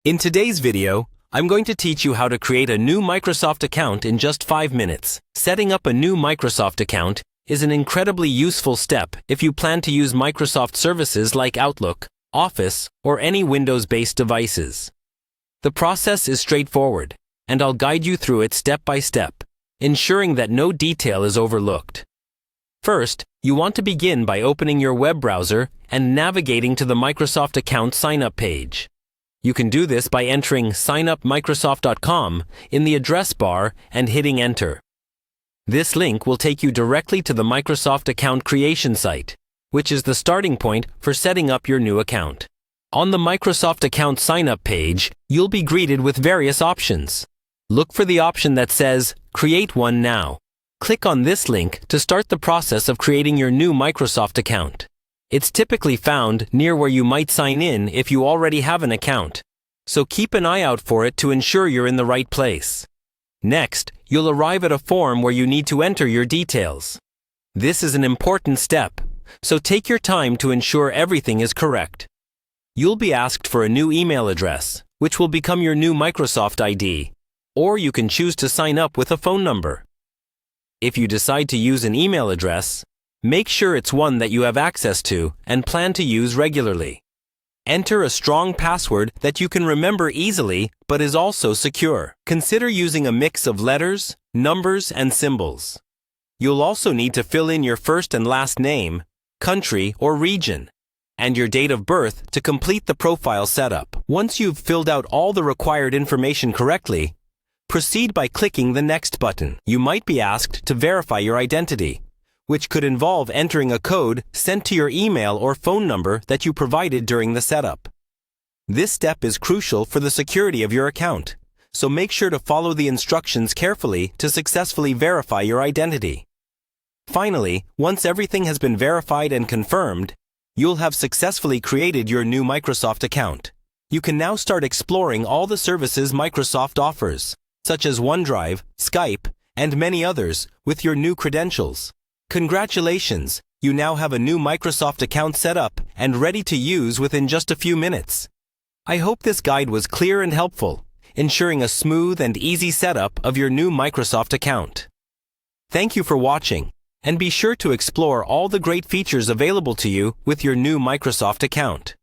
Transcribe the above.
In today's video, I'm going to teach you how to create a new Microsoft account in just 5 minutes. Setting up a new Microsoft account is an incredibly useful step if you plan to use Microsoft services like Outlook, Office, or any Windows-based devices. The process is straightforward, and I'll guide you through it step by step, ensuring that no detail is overlooked. First, you want to begin by opening your web browser and navigating to the Microsoft account sign-up page. You can do this by entering signupmicrosoft.com in the address bar and hitting enter. This link will take you directly to the Microsoft account creation site, which is the starting point for setting up your new account. On the Microsoft account sign-up page, you'll be greeted with various options. Look for the option that says Create One Now. Click on this link to start the process of creating your new Microsoft account. It's typically found near where you might sign in if you already have an account, so keep an eye out for it to ensure you're in the right place. Next, you'll arrive at a form where you need to enter your details. This is an important step, so take your time to ensure everything is correct. You'll be asked for a new email address, which will become your new Microsoft ID, or you can choose to sign up with a phone number. If you decide to use an email address, make sure it's one that you have access to and plan to use regularly. Enter a strong password that you can remember easily but is also secure. Consider using a mix of letters, numbers, and symbols. You'll also need to fill in your first and last name, country or region, and your date of birth to complete the profile setup. Once you've filled out all the required information correctly, proceed by clicking the Next button. You might be asked to verify your identity, which could involve entering a code sent to your email or phone number that you provided during the setup. This step is crucial for the security of your account, so make sure to follow the instructions carefully to successfully verify your identity. Finally, once everything has been verified and confirmed, you'll have successfully created your new Microsoft account. You can now start exploring all the services Microsoft offers, such as OneDrive, Skype, and many others, with your new credentials. Congratulations! You now have a new Microsoft account set up and ready to use within just a few minutes. I hope this guide was clear and helpful, ensuring a smooth and easy setup of your new Microsoft account. Thank you for watching, and be sure to explore all the great features available to you with your new Microsoft account.